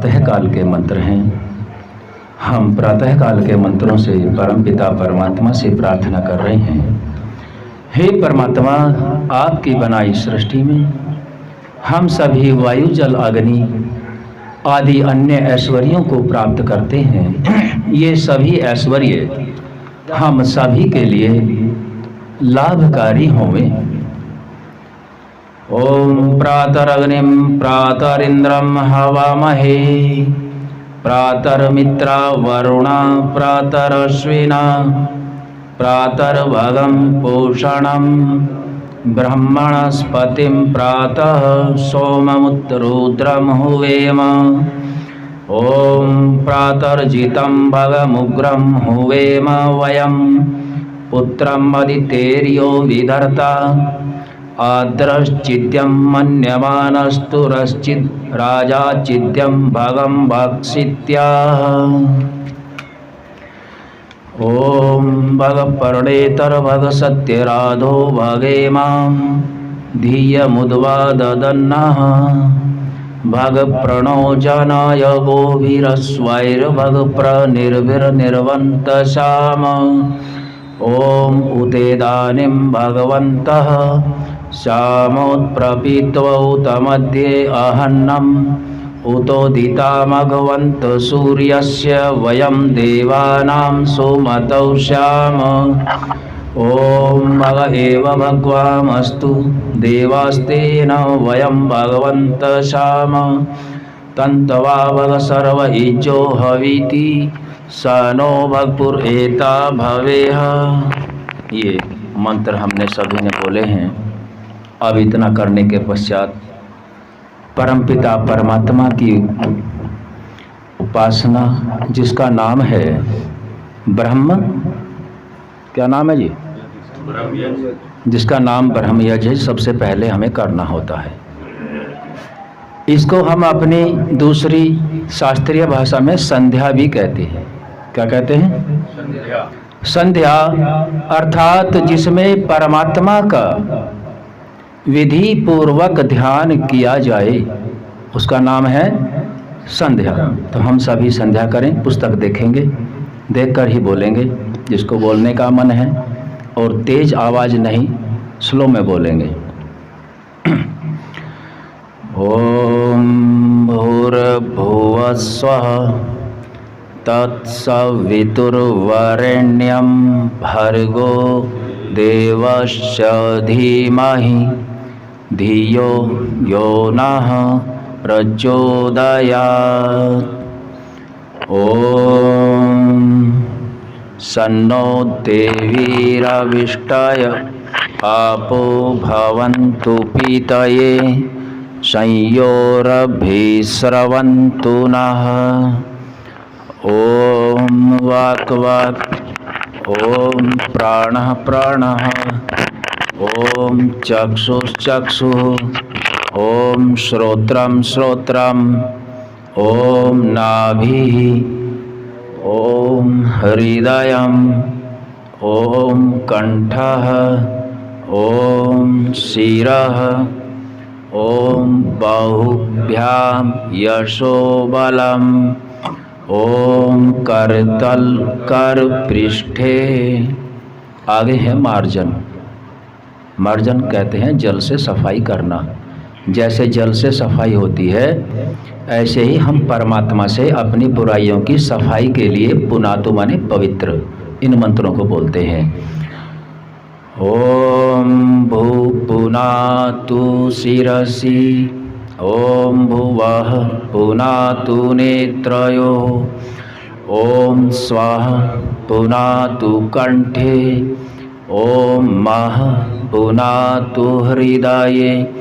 प्रातःकाल के मंत्र हैं। हम प्रातःकाल के मंत्रों से परमपिता परमात्मा से प्रार्थना कर रहे हैं। हे परमात्मा, आपकी बनाई सृष्टि में हम सभी वायु जल अग्नि आदि अन्य ऐश्वर्यों को प्राप्त करते हैं। ये सभी ऐश्वर्य हम सभी के लिए लाभकारी होवें। ओम प्रातरग्निम प्रातरिंद्रम हवामहे, प्रातर्मित्रा वरुणा प्रातरश्विना, प्रातर्भगं पूषणं ब्रह्मणस्पतिं प्रातः सोममुद्रुद्रं हुवेम। ओम प्रातर्जितं भगमुग्रं हुवेम वयं, पुत्रं मदितेर्यो विधर्ता आद्रश्चिद्यं मन्यमानस्तुरश्चिद् राजाचिद्यं भगं भक्षित्याह। ओम भगपर्णेतर्भग सत्यराधो भगेमां धियमुद्वा ददन्नः, भगप्रणो जनाय गोभिरस्वैर्भगप्रनिर्भिर्निर्वन्तशाम। ओम उतेदानीं भगवन्तः शामोत्प्रपीत्वौतमध्ये अहन्नम्, उतोदितामघवन्त सूर्यस्य वयं देवानां सुमतौ श्याम। ओम भग एव भगवामस्तु देवास्तेन वयं भगवन्त शाम, तन्तवा भग सर्व इज्जो हवीति स नो भगपुरेता भवेह। ये मंत्र हमने सभी ने बोले हैं। अब इतना करने के पश्चात परमपिता परमात्मा की उपासना, जिसका नाम है ब्रह्म, क्या नाम है जी? जिसका नाम ब्रह्मयज्ञ है, सबसे पहले हमें करना होता है। इसको हम अपनी दूसरी शास्त्रीय भाषा में संध्या भी कहते हैं। क्या कहते हैं? संध्या अर्थात जिसमें परमात्मा का विधि पूर्वक ध्यान किया जाए, उसका नाम है संध्या। तो हम सभी संध्या करें, पुस्तक देखेंगे, देखकर ही बोलेंगे जिसको बोलने का मन है, और तेज आवाज नहीं, स्लो में बोलेंगे। ओम भूर्भुवः स्वः तत्सवितुर्वरेण्यं भर्गो देवस्य धीमहि धियो यो नः प्रचोदयात्। ओम सन्नो देवीरविष्टाय आपो भवन्तु पीतये, संयोरभिस्रवन्तु नः। ओम वाक् वाक्, ओम प्राणः प्राणः, ओम चक्षुश्चक्षुः, ओम श्रोत्रं श्रोत्रम्, ओम नाभिः, ओम हृदयम्, ओम कंठः, ओम शिरः, ओम बाहुभ्यां यशोबलम्, ओम करतल कर पृष्ठे। आगे है मार्जन। मार्जन कहते हैं जल से सफाई करना। जैसे जल से सफाई होती है, ऐसे ही हम परमात्मा से अपनी बुराइयों की सफाई के लिए पुनातु माने पवित्र, इन मंत्रों को बोलते हैं। ओम भू पुनातु शिरसि, ओम भुवः पुनातु नेत्रयो, ओम स्वाहा पुनातु कंठे, ओम मः पुनातु हृदये,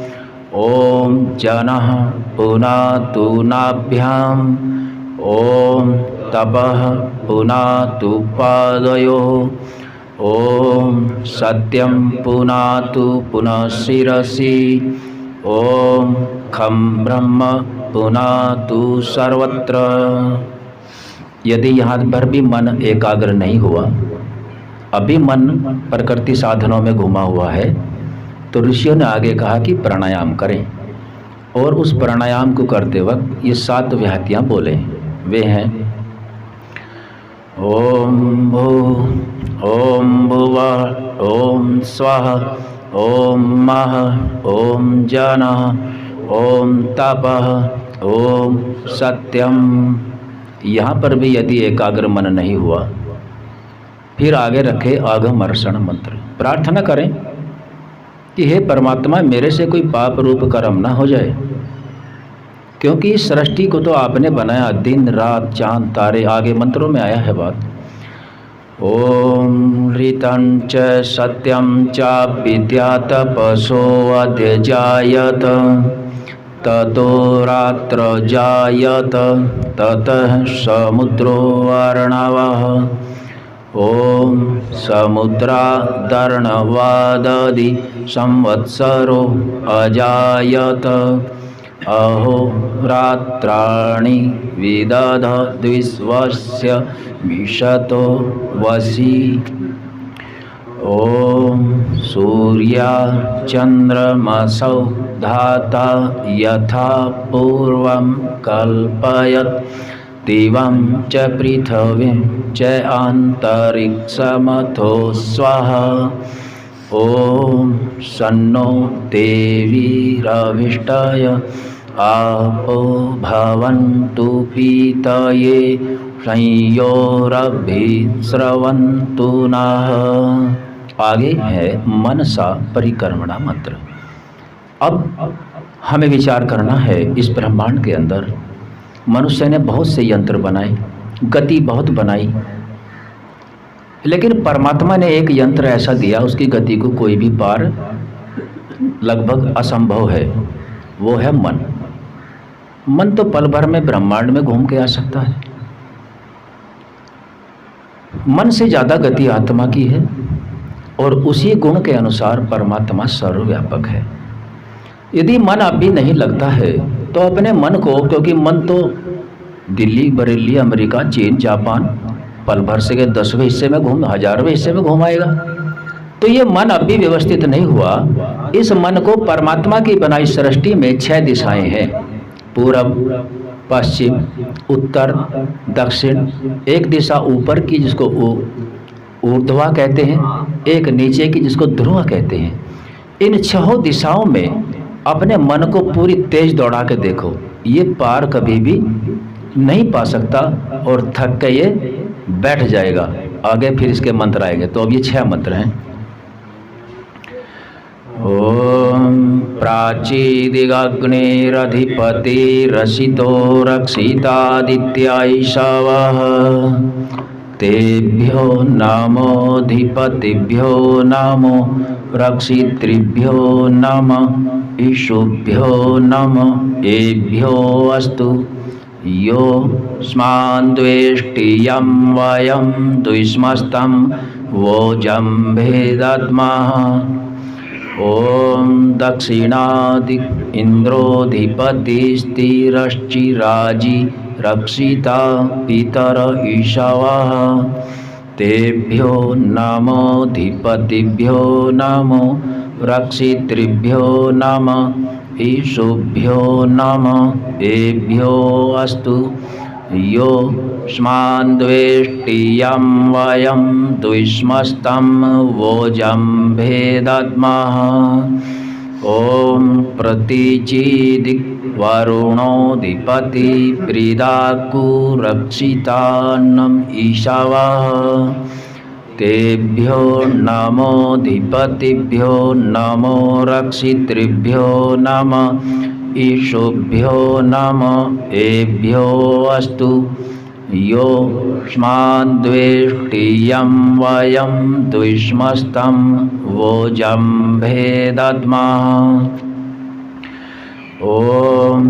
ओम जनः पुनातु नाभ्याम्, ओम तपः पुनातु पादयोः, ओम सत्यं पुनातु पुनः शिरसि, ओम खं ब्रह्म पुनातु सर्वत्र। यदि यहाँ पर भी मन एकाग्र नहीं हुआ, अभी मन प्रकृति साधनों में घुमा हुआ है, तो ऋषियों ने आगे कहा कि प्राणायाम करें और उस प्राणायाम को करते वक्त ये 7 व्याहतियाँ बोले। वे हैं ओम भू ओम भुवः ओम स्वः ओम मः ओम जनः ओम तपः ओम सत्यम। यहाँ पर भी यदि एकाग्र मन नहीं हुआ, फिर आगे रखे आगमर्षण मंत्र। प्रार्थना करें कि हे परमात्मा, मेरे से कोई पाप रूप कर्म ना हो जाए, क्योंकि इस सृष्टि को तो आपने बनाया, दिन रात चांद तारे, आगे मंत्रों में आया है बात। ओम ऋतं च सत्यं च विद्या तपसो अध्यजायत ततो रात्र जायत ततः समुद्रो अर्णवः। ओम समुद्रादर्णवादधि संवत्सरो अजायत अहो रात्राणि विदधद्विश्वस्य विशतो वसी। ओम सूर्या चंद्रमसौ धाता यथा पूर्वं कल्पयत् दिवं च पृथिवीं च अन्तरिक्षमथो स्वाहा। ओम सन्नो देवीरविष्टय आपो भवन्तु पीतये संयोरभिस्रवन्तु नः। आगे है मनसा परिक्रमणा मंत्र। अब हमें विचार करना है, इस ब्रह्मांड के अंदर मनुष्य ने बहुत से यंत्र बनाए, गति बहुत बनाई, लेकिन परमात्मा ने एक यंत्र ऐसा दिया, उसकी गति को कोई भी पार लगभग असंभव है। वो है मन। मन तो पल भर में ब्रह्मांड में घूम के आ सकता है। मन से ज़्यादा गति आत्मा की है, और उसी गुण के अनुसार परमात्मा सर्वव्यापक है। यदि मन अब भी नहीं लगता है तो अपने मन को, क्योंकि मन तो दिल्ली, बरेली, अमेरिका, चीन, जापान पल भर से 10वें हिस्से में घूम, 1000वें हिस्से में घुमाएगा, तो ये मन अब भी व्यवस्थित नहीं हुआ। इस मन को परमात्मा की बनाई सृष्टि में 6 दिशाएं हैं, पूरब, पश्चिम, उत्तर, दक्षिण। एक दिशा ऊपर की जिसको ऊर्ध्वा कहते हैं, एक नीचे की जिसको ध्रुव कहते हैं। इन 6 दिशाओं में अपने मन को पूरी तेज दौड़ा के देखो, ये पार कभी भी नहीं पा सकता और थक के ये बैठ जाएगा। आगे फिर इसके मंत्र आएंगे। तो अब ये 6 मंत्र हैं। ओम प्राचीदिगग्निरधिपतिरसितो रक्षितादित्यायशवः तेभ्यो नमोऽधिपतिभ्यो नमो रक्षितृभ्यो नमः ईशुभ्यो नमः एभ्यो अस्तु योऽस्मान् द्वेष्टियं वयं द्विष्मस्तं वोजम्भे दद्मः। ओम दक्षिणादि इंद्रोधिपतिस्थिरश्चिराजी रक्षिता पितर ईशवः तेभ्यो नमोऽधिपतिभ्यो नमो रक्षितृभ्यो नमः ईशुभ्यो नमः एभ्यो अस्तु योऽस्मान् द्वेष्टियं वयं द्विष्मस्तं वोजम्भे दद्मः। ओम प्रतीचीदिक्वरुणोऽधिपति प्रीदाकुरक्षितान्नम् ईशवः तेभ्यो नमोऽधिपतिभ्यो नमो रक्षितृभ्यो नमः ईशुभ्यो नमः एभ्यो अस्तु योऽस्मान् द्वेष्टियं वयं द्विष्मस्तं वोजम्भे दद्मः। ओम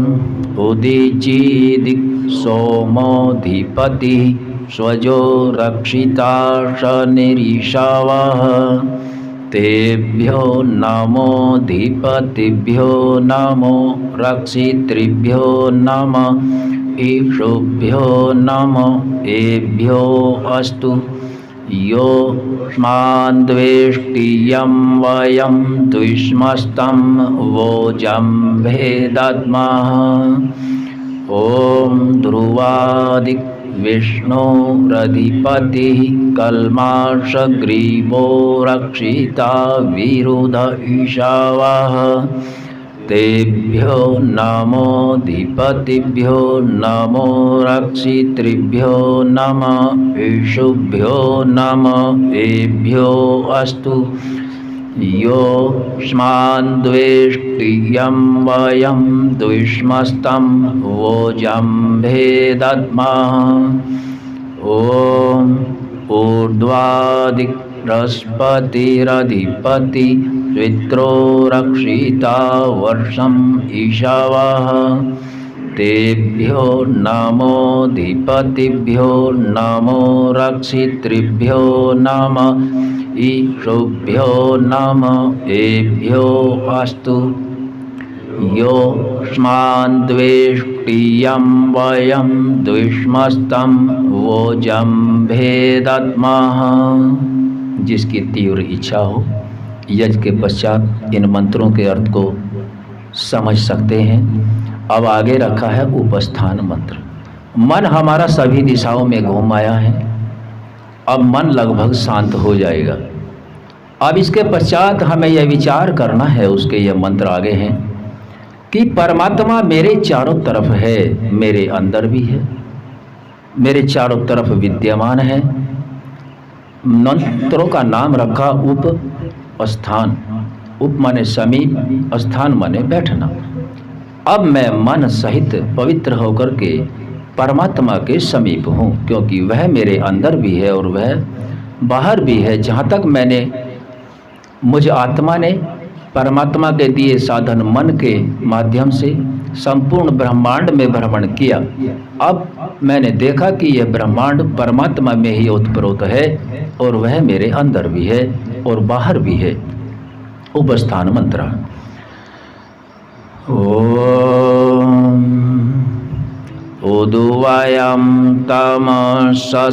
उदीचीदिक् सोमोऽधिपति स्वजो रक्षिता शनिरीशवः तेभ्यो नमोऽधिपतिभ्यो नमो रक्षितृभ्यो नमः ईशुभ्यो नमः एभ्यो अस्तु योऽस्मान् द्वेष्टि यं वयं द्विष्मस्तं वोजं भेदात्मः। ॐ ध्रुवादिक् विष्णुरधिपतिः कल्माषग्रीवो रक्षिता विरुध ईशावाः। तेभ्यो नमोऽधिपतिभ्यो नमो रक्षितृभ्यो नमः ईशुभ्यो नमः एभ्यो अस्तु। योऽस्मान् द्वेष्टि यं वयं द्विष्मस्तं वोजं भेदात्मः। ॐ ऊर्ध्वादिक् बृहस्पतिरधिपति वित्रो रक्षिता वर्षम् ईशावाः। तेभ्यो नमोऽधिपतिभ्यो नमो रक्षितृभ्यो नमः ईशुभ्यो नमः एभ्यो अस्तु। योऽस्मान् द्वेष्टि यं वयं द्विष्मस्तं वोजं भेदात्मः। जिसकी तीव्र इच्छा हो यज्ञ के पश्चात इन मंत्रों के अर्थ को समझ सकते हैं। अब आगे रखा है उपस्थान मंत्र। मन हमारा सभी दिशाओं में घूम आया है, अब मन लगभग शांत हो जाएगा। अब इसके पश्चात हमें यह विचार करना है, उसके यह मंत्र आगे हैं कि परमात्मा मेरे चारों तरफ है, मेरे अंदर भी है, मेरे चारों तरफ विद्यमान है। मंत्रों का नाम रखा उपस्थान। उप माने समीप, स्थान माने बैठना। अब मैं मन सहित पवित्र होकर के परमात्मा के समीप हूँ, क्योंकि वह मेरे अंदर भी है और वह बाहर भी है। जहाँ तक मैंने मुझ आत्मा ने परमात्मा के दिए साधन मन के माध्यम से संपूर्ण ब्रह्मांड में भ्रमण किया, अब मैंने देखा कि यह ब्रह्मांड परमात्मा में ही ओतप्रोत है और वह मेरे अंदर भी है और बाहर भी है। उपस्थान मंत्र। ओम उदुवयं तमसस्परिस्वः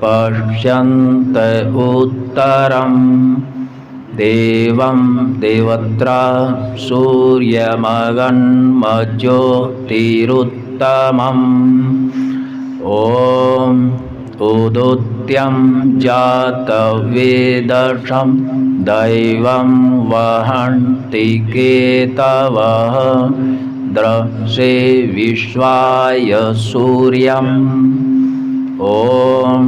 पश्यन्त उत्तरं देवं देवत्रा सूर्यमगन्मज्योतिरुत्तमम्। ॐ उदुत्यं जातवेदसं दैवं वहन्ति केतवः द्रक्षे विश्वाय सूर्यम्। ॐ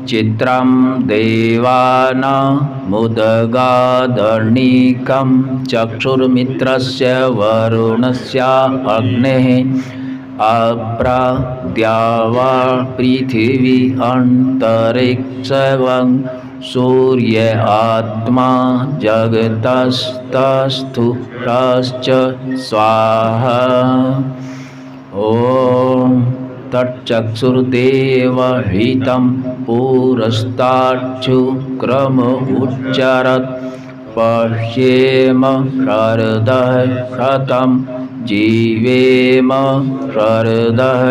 चित्रं देवानामुदगादर्णिकं चक्षुर्मित्रस्य वरुणस्य अग्नेः अप्राद्यावा पृथिवी अन्तरिक्षं सूर्य आत्मा जगतस्तस्थुरश्च स्वाहा। ॐ तच्चक्षुर्देवहितं पुरस्ताच्छुक्रम उच्चरत् पश्येम शरदः शतं जीवेम शरदः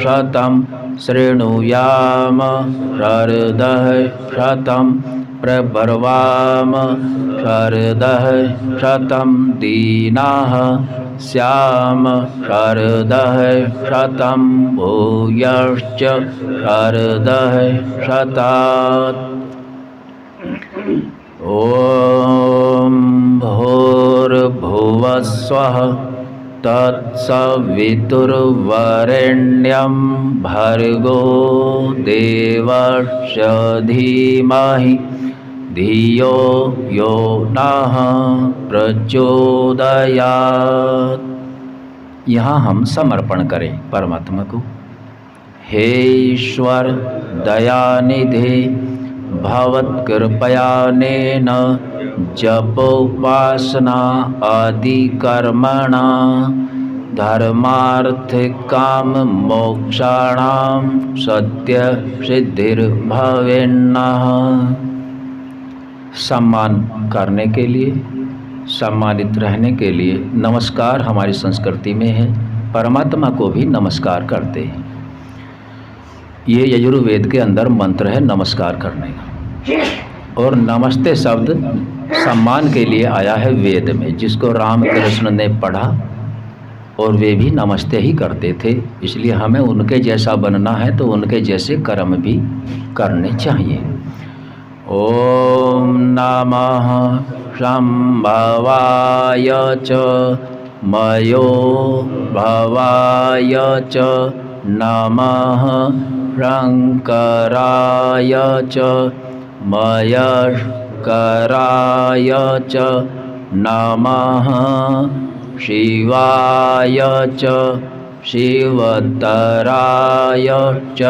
शतं शृणुयाम शरदः शतं प्रब्रवाम शरदः शतं दीनाः स्याम शरदः शतं भूयश्च शरदः शतात्। ॐ भूर्भुवस्वः तत्सवितुर्वरेण्यं भर्गो देवस्य धीमहि धियो यो नः प्रचोदयात्। यहाँ हम समर्पण करें परमात्मा को। हे ईश्वर दयानिधे भवत्कृपयानेन जपोपासना आदि कर्मणा धर्मार्थकाम मोक्षाणां सत्य सिद्धिर्भवेन्नः। सम्मान करने के लिए, सम्मानित रहने के लिए नमस्कार हमारी संस्कृति में है। परमात्मा को भी नमस्कार करते हैं। ये यजुर्वेद के अंदर मंत्र है नमस्कार करने का। और नमस्ते शब्द सम्मान के लिए आया है वेद में, जिसको रामकृष्ण ने पढ़ा और वे भी नमस्ते ही करते थे। इसलिए हमें उनके जैसा बनना है तो उनके जैसे कर्म भी करने चाहिए। ओम नमः शंभवाय च मयो भवाय च नमः शंकराय च मयस्कराय च नमः शिवाय च शिवतराय च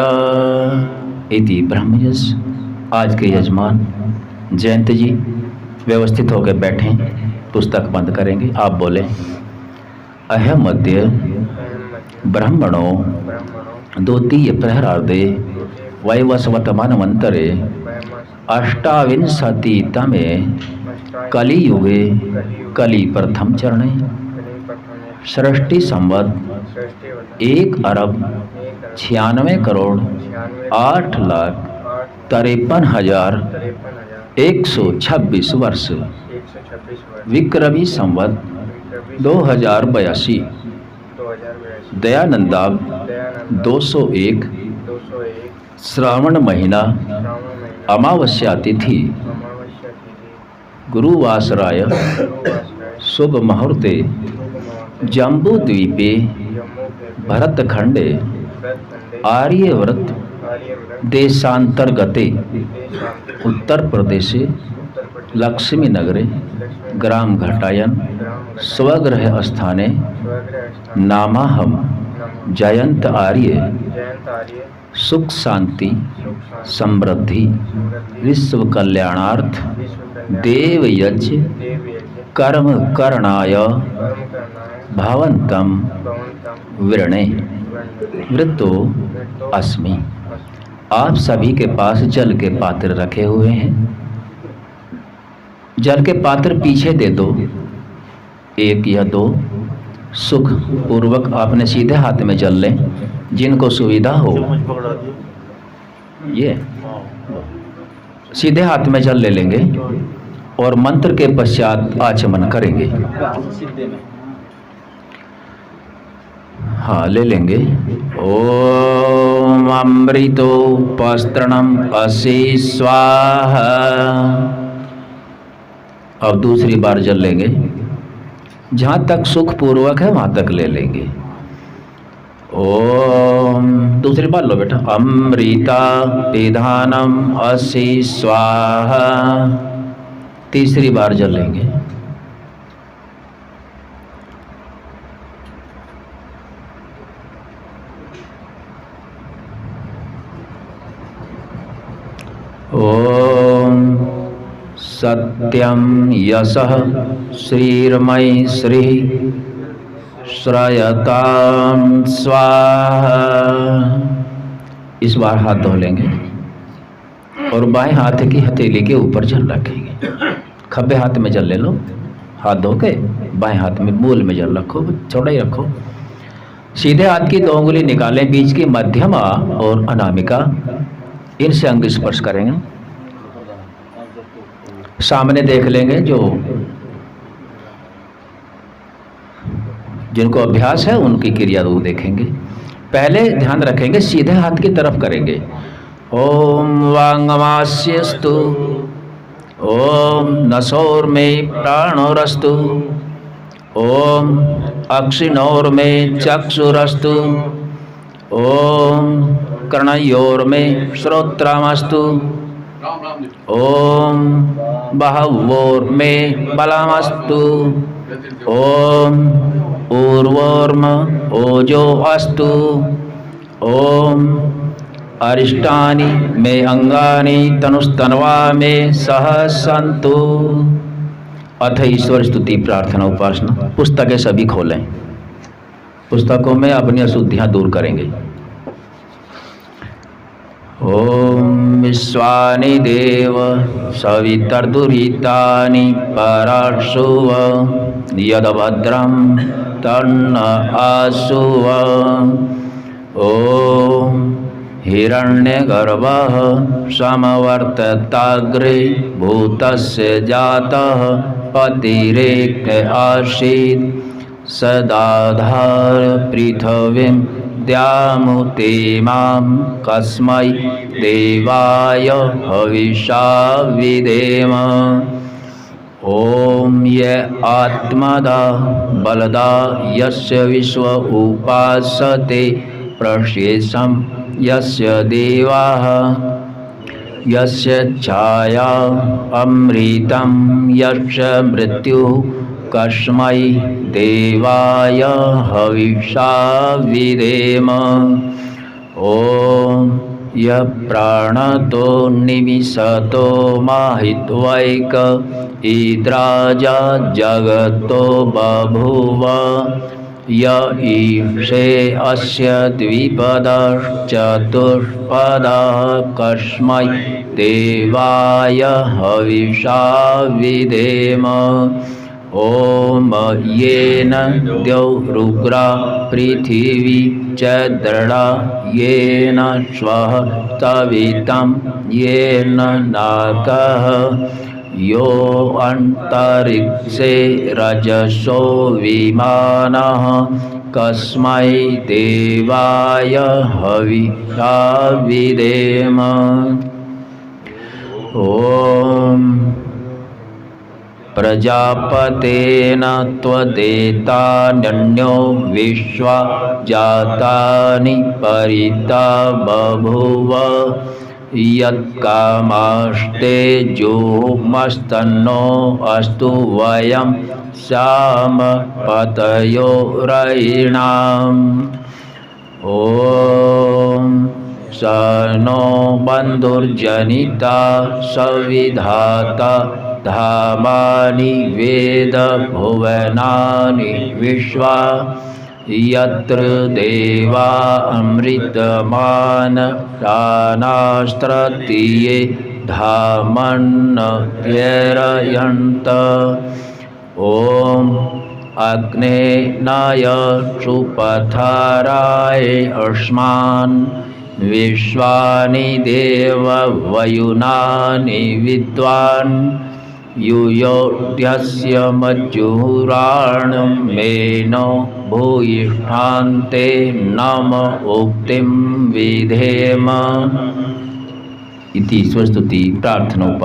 इति ब्रह्मयज्ञ। आज के यजमान जयंत जी व्यवस्थित होकर बैठें, पुस्तक बंद करेंगे। आप बोलें, अहमद्य ब्रह्मणो द्वितीय प्रहरार्धे वैवस्वतमन्वन्तरे अष्टाविंशतितमे कलियुगे कलि प्रथम चरणे सृष्टि संवत् 1,98,53,126 वर्ष विक्रमी संवत् 2082 दयानंदाब 201 श्रावण महीना अमावस्या तिथि गुरुवासराय शुभ मुहूर्ते जम्बूद्वीपे भरतखंडे आर्यव्रत देशांतर्गते उत्तर प्रदेशे लक्ष्मी नगरे ग्राम घटायन स्वगृह स्थाने नामाहम जयंत आर्य सुख शांति समृद्धि विश्व कल्याणार्थ देव यज्ञ कर्म करणाय भवंतम वृणे वृत्तो अस्मि। आप सभी के पास जल के पात्र रखे हुए हैं। जल के पात्र पीछे दे दो, 1 या 2। सुख पूर्वक आपने सीधे हाथ में जल लें, जिनको सुविधा हो ये सीधे हाथ में जल ले लेंगे और मंत्र के पश्चात आचमन करेंगे। हाँ, ले लेंगे। ओम अमृतोपस्तरणम असि स्वाहा। अब दूसरी बार जल लेंगे, जहाँ तक सुख पूर्वक है वहाँ तक ले लेंगे। ओम, दूसरी बार लो बेटा। अमृता पिधानम असि स्वाहा। तीसरी बार जल लेंगे। ओम सत्यम यशः श्रीर्मयि श्री श्रयतां स्वाहा। इस बार हाथ धो लेंगे और बाएं हाथ की हथेली के ऊपर जल रखेंगे। खब्बे हाथ में जल ले लो, हाथ धो के बाएं हाथ में मूल में जल रखो, थोड़ा ही रखो। सीधे हाथ की 2 उंगली निकालें, बीच की मध्यमा और अनामिका, इनसे अंग स्पर्श करेंगे। सामने देख लेंगे, जिनको अभ्यास है उनकी क्रिया रूप देखेंगे। पहले ध्यान रखेंगे सीधे हाथ की तरफ करेंगे। ओम वांगमास्यस्तु, ओम नसोर्मे प्राणोरस्तु, ओम अक्षिणोर्मे चक्षुरस्तु, ओम कर्णयोर्मे श्रोत्रमस्तु, ओम बाहुवोर्मे बलमस्तु, ओम ऊर्वोर्म ओजो अस्तु, ओम अरिष्टानि मे अंगानि तनुस्तन्वा मे सह सन्तु। अथ ईश्वर स्तुति प्रार्थना उपासना। पुस्तकें सभी खोलें, पुस्तकों में अपनी अशुद्धियां दूर करेंगे। ओम विश्वानि देव सवितर्दुरितानि पराशुव यदभद्रं तन्न आशुव। ओम हिरण्यगर्भः समवर्तताग्रे भूतस्य जातः पतिरेक आसीत् सदाधार पृथिवीं द्यामुतेमां कस्मै देवाय हविषा विधेम। ॐ य आत्मदा बलदा यस्य विश्व उपासते प्रशेषं यस्य देवाः यस्य छाया अमृतं यस्य मृत्युः कस्मै देवाय हविषा विधेम। ॐ यः प्राणतो निमिषतो माहित्वैक इद्राजा जगतो बभूव य ईशे अस्य द्विपदश्चतुष्पदः कस्मै देवाय हविषा विधेम। ॐ येन द्यौरुग्रा पृथिवी च दृढा येन स्वः तवितं येन नाकः यो अन्तरिक्षे रजसो विमानः कस्मै देवाय हविषा विधेम। ॐ प्रजापतेन त्वदेतान्यो विश्वा जातानि परिता बभूव यत्कामास्ते जुहुमस्तन्नो अस्तु वयं श्याम पतयो रयिणाम्। ॐ स नो बन्धुर्जनिता सविधाता धामानि वेद भुवनानि विश्वा यत्र देवा अमृतमान प्राणास्त्रतीये धामन्नत्यरयन्त। ॐ अग्नेनाय सुपथाराय अस्मान् विश्वानि देव वयुनानि विद्वान् युयोध्यस्य मज्जुराणमेनो भूयिष्ठान्ते नम उक्तिं विधेम। इति स्वस्तुति प्रार्थनोपा।